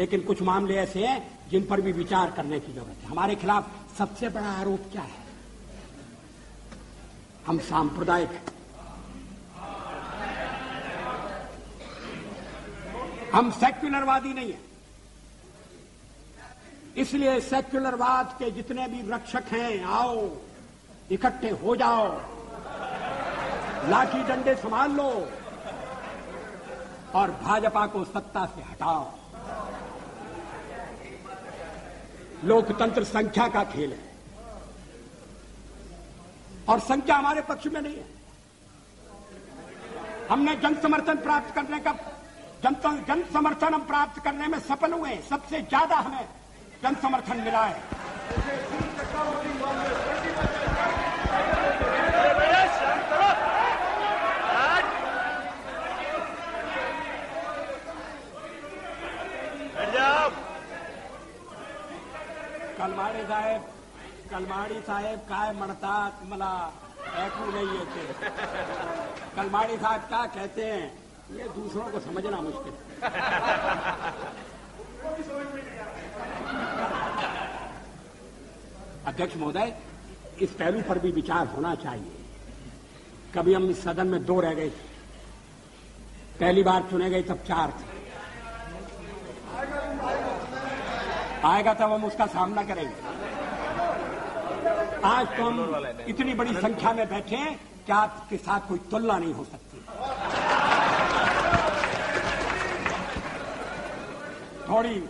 लेकिन कुछ मामले ऐसे हैं जिन पर भी विचार करने की जरूरत है। हमारे खिलाफ सबसे बड़ा आरोप क्या है? हम सांप्रदायिक हैं, हम सेक्युलरवादी नहीं हैं। इसलिए सेक्युलरवाद के जितने भी रक्षक हैं, आओ इकट्ठे हो जाओ, लाठी डंडे संभाल लो और भाजपा को सत्ता से हटाओ। लोकतंत्र संख्या का खेल है और संख्या हमारे पक्ष में नहीं है। हमने जन समर्थन प्राप्त करने का जन समर्थन हम प्राप्त करने में सफल हुए हैं। सबसे ज्यादा हमें जन समर्थन मिला है। कलमाड़ी साहेब काय म्हणतात मला ऐकू नहीं येते। कलमाड़ी साहब क्या कहते हैं ये दूसरों को समझना मुश्किल है। अध्यक्ष महोदय, इस पहलू पर भी विचार होना चाहिए। कभी हम इस सदन में 2 रह गए थे, पहली बार चुने गए तब 4 थे। आएगा तब हम उसका सामना करेंगे। आज तो हम इतनी बड़ी संख्या में बैठे हैं कि आपके साथ कोई तुलना नहीं हो सकती। थोड़ी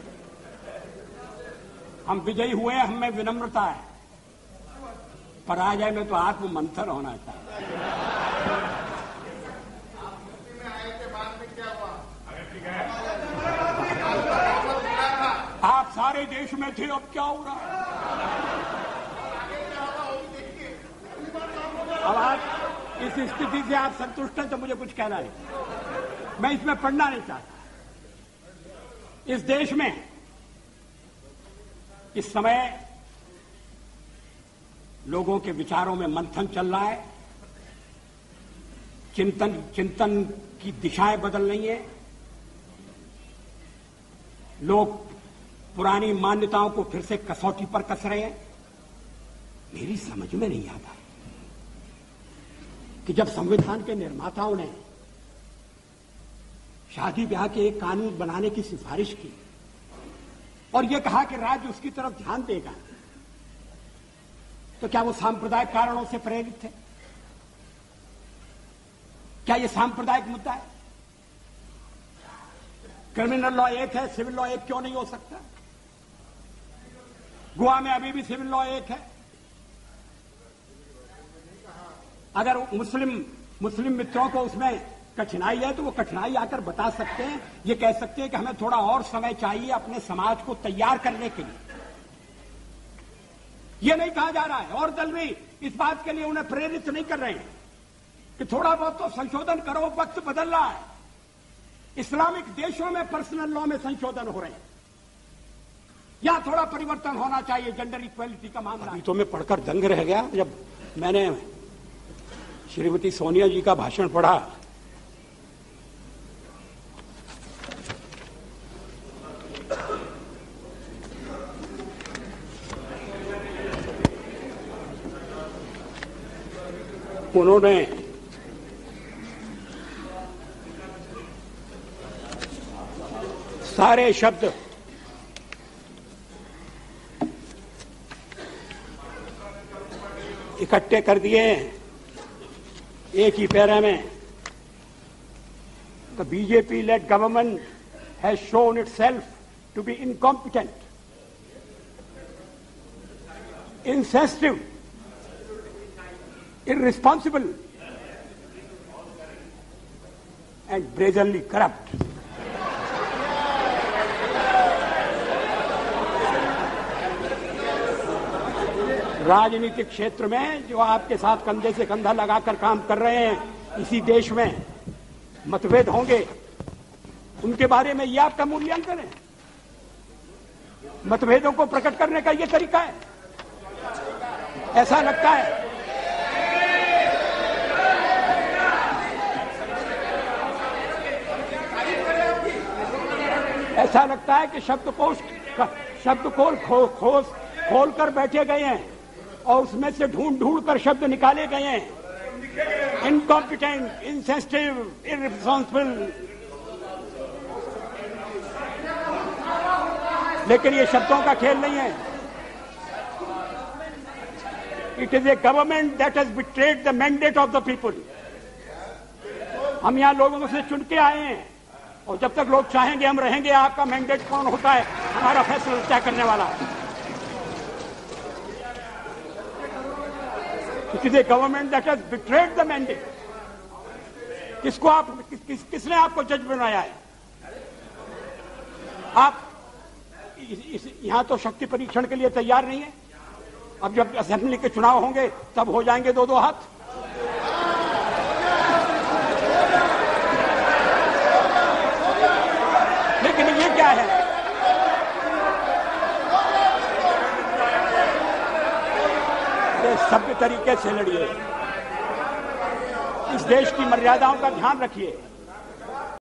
हम विजयी हुए, हम में विनम्रता है, पराजय में तो आत्म मंथन होना चाहिए। आप सारे देश में थे, अब क्या हो रहा है? अब आप इस स्थिति से आप संतुष्ट हैं तो मुझे कुछ कहना नहीं, मैं इसमें पढ़ना नहीं चाहता। इस देश में इस समय लोगों के विचारों में मंथन चल रहा है, चिंतन की दिशाएं बदल रही हैं। लोग पुरानी मान्यताओं को फिर से कसौटी पर कस रहे हैं। मेरी समझ में नहीं आता कि जब संविधान के निर्माताओं ने शादी ब्याह के एक कानून बनाने की सिफारिश की और यह कहा कि राज्य उसकी तरफ ध्यान देगा, तो क्या वो सांप्रदायिक कारणों से प्रेरित थे? क्या यह सांप्रदायिक मुद्दा है? क्रिमिनल लॉ एक है, सिविल लॉ एक क्यों नहीं हो सकता? गोवा में अभी भी सिविल लॉ एक है। अगर मुस्लिम मित्रों को उसमें कठिनाई है तो वो कठिनाई आकर बता सकते हैं, ये कह सकते हैं कि हमें थोड़ा और समय चाहिए अपने समाज को तैयार करने के लिए। ये नहीं कहा जा रहा है और दल भी इस बात के लिए उन्हें प्रेरित नहीं कर रहे हैं कि थोड़ा बहुत तो संशोधन करो, वक्त बदल रहा है। इस्लामिक देशों में पर्सनल लॉ में संशोधन हो रहे हैं, या थोड़ा परिवर्तन होना चाहिए। जेंडर इक्वलिटी का मामला अभी तो मैं पढ़कर दंग रह गया जब मैंने श्रीमती सोनिया जी का भाषण पढ़ा। उन्होंने सारे शब्द इकट्ठे कर दिए एक ही पैरा में। The BJP-led government has shown itself to be incompetent, insensitive, irresponsible, and brazenly corrupt. राजनीतिक क्षेत्र में जो आपके साथ कंधे से कंधा लगाकर काम कर रहे हैं, इसी देश में मतभेद होंगे, उनके बारे में यह आपका मूल्यांकन है? मतभेदों को प्रकट करने का यह तरीका है? ऐसा लगता है ऐसा लगता है कि शब्दकोश खोल कर बैठे गए हैं और उसमें से ढूंढ कर शब्द निकाले गए हैं। Incompetent, insensitive, irresponsible. लेकिन ये शब्दों का खेल नहीं है। It is a government that has betrayed the mandate of the people. हम यहां लोगों से चुन के आए हैं और जब तक लोग चाहेंगे हम रहेंगे। आपका मैंडेट कौन होता है, हमारा फैसला तय करने वाला है। It is a government that has betrayed the mandate. किसने आपको जज बनाया है? आप यहां तो शक्ति परीक्षण के लिए तैयार नहीं है। अब जब असेंबली के चुनाव होंगे तब हो जाएंगे दो हाथ। लेकिन ये क्या है? ये सभ्य तरीके से लड़िए, इस देश की मर्यादाओं का ध्यान रखिए।